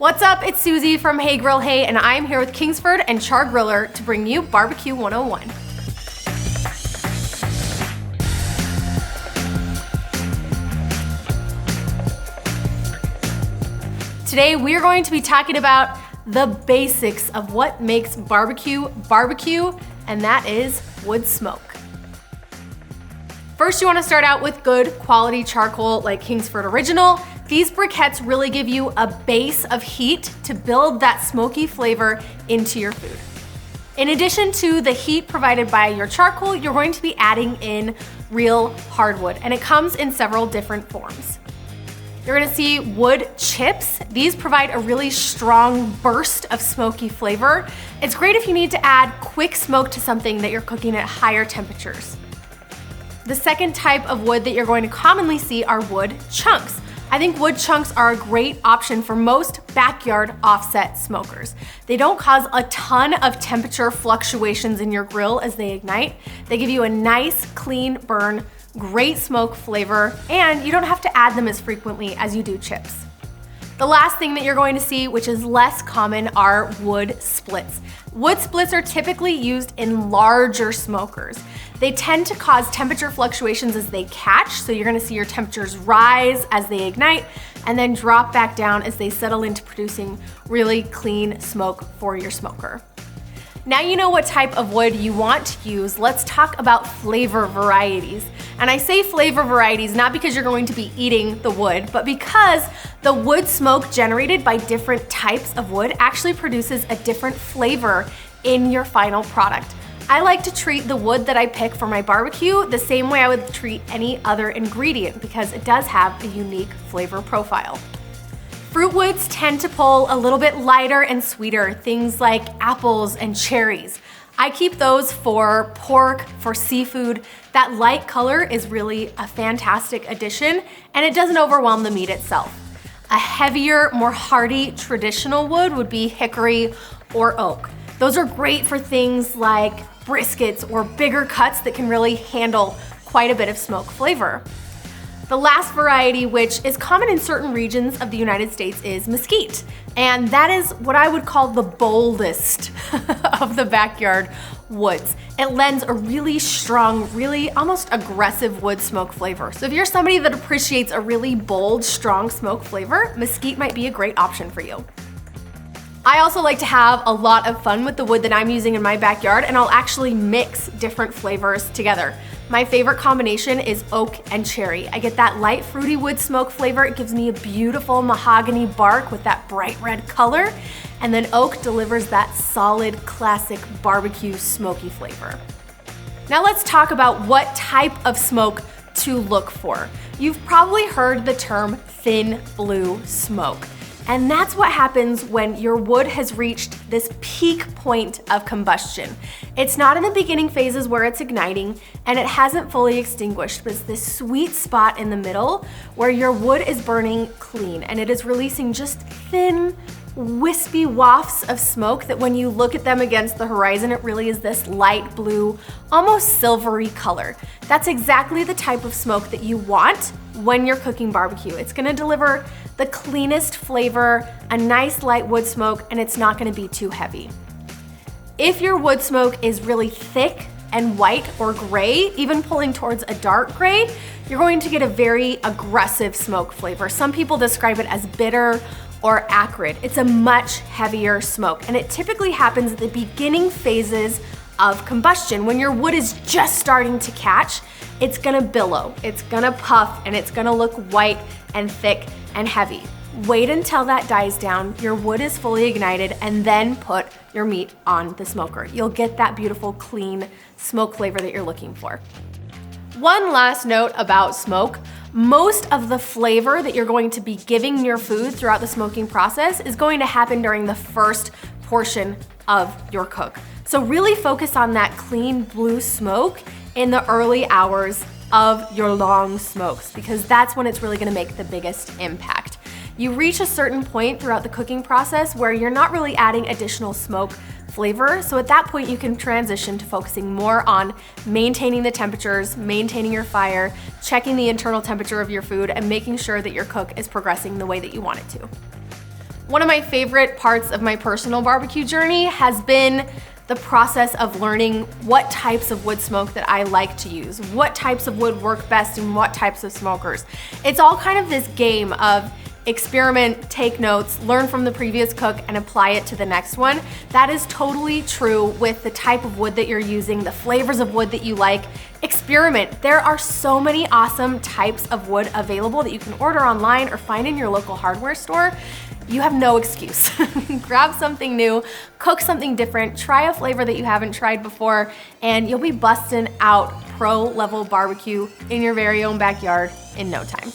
What's up? It's Susie from Hey Grill Hey, and I'm here with Kingsford and Char Griller to bring you Barbecue 101. Today we are going to be talking about the basics of what makes barbecue, and that is wood smoke. First, you want to start out with good quality charcoal like Kingsford Original. These briquettes really give you a base of heat to build that smoky flavor into your food. In addition to the heat provided by your charcoal, you're going to be adding in real hardwood, and it comes in several different forms. You're gonna see wood chips. These provide a really strong burst of smoky flavor. It's great if you need to add quick smoke to something that you're cooking at higher temperatures. The second type of wood that you're going to commonly see are wood chunks. I think wood chunks are a great option for most backyard offset smokers. They don't cause a ton of temperature fluctuations in your grill as they ignite. They give you a nice, clean burn, great smoke flavor, and you don't have to add them as frequently as you do chips. The last thing that you're going to see, which is less common, are wood splits. Wood splits are typically used in larger smokers. They tend to cause temperature fluctuations as they catch, so you're gonna see your temperatures rise as they ignite and then drop back down as they settle into producing really clean smoke for your smoker. Now you know what type of wood you want to use, let's talk about flavor varieties. And I say flavor varieties not because you're going to be eating the wood, but because the wood smoke generated by different types of wood actually produces a different flavor in your final product. I like to treat the wood that I pick for my barbecue the same way I would treat any other ingredient because it does have a unique flavor profile. Fruit woods tend to pull a little bit lighter and sweeter, things like apples and cherries. I keep those for pork, for seafood. That light color is really a fantastic addition, and it doesn't overwhelm the meat itself. A heavier, more hardy traditional wood would be hickory or oak. Those are great for things like briskets or bigger cuts that can really handle quite a bit of smoke flavor. The last variety, which is common in certain regions of the United States, is mesquite. And that is what I would call the boldest of the backyard woods. It lends a really strong, really almost aggressive wood smoke flavor. So if you're somebody that appreciates a really bold, strong smoke flavor, mesquite might be a great option for you. I also like to have a lot of fun with the wood that I'm using in my backyard, and I'll actually mix different flavors together. My favorite combination is oak and cherry. I get that light fruity wood smoke flavor. It gives me a beautiful mahogany bark with that bright red color. And then oak delivers that solid, classic barbecue smoky flavor. Now let's talk about what type of smoke to look for. You've probably heard the term thin blue smoke. And that's what happens when your wood has reached this peak point of combustion. It's not in the beginning phases where it's igniting and it hasn't fully extinguished, but it's this sweet spot in the middle where your wood is burning clean and it is releasing just thin, wispy wafts of smoke that when you look at them against the horizon, it really is this light blue, almost silvery color. That's exactly the type of smoke that you want when you're cooking barbecue. It's gonna deliver the cleanest flavor, a nice light wood smoke, and it's not gonna be too heavy. If your wood smoke is really thick and white or gray, even pulling towards a dark gray, you're going to get a very aggressive smoke flavor. Some people describe it as bitter or acrid. It's a much heavier smoke, and it typically happens at the beginning phases of combustion. When your wood is just starting to catch, it's gonna billow, it's gonna puff, and it's gonna look white and thick and heavy. Wait until that dies down, your wood is fully ignited, and then put your meat on the smoker. You'll get that beautiful, clean smoke flavor that you're looking for. One last note about smoke. Most of the flavor that you're going to be giving your food throughout the smoking process is going to happen during the first portion of your cook. So really focus on that clean blue smoke in the early hours of your long smokes, because that's when it's really gonna make the biggest impact. You reach a certain point throughout the cooking process where you're not really adding additional smoke flavor. So at that point, you can transition to focusing more on maintaining the temperatures, maintaining your fire, checking the internal temperature of your food, and making sure that your cook is progressing the way that you want it to. One of my favorite parts of my personal barbecue journey has been the process of learning what types of wood smoke that I like to use, what types of wood work best in what types of smokers. It's all kind of this game of experiment, take notes, learn from the previous cook, and apply it to the next one. That is totally true with the type of wood that you're using, the flavors of wood that you like. Experiment. There are so many awesome types of wood available that you can order online or find in your local hardware store. You have no excuse. Grab something new, cook something different, try a flavor that you haven't tried before, and you'll be busting out pro level barbecue in your very own backyard in no time.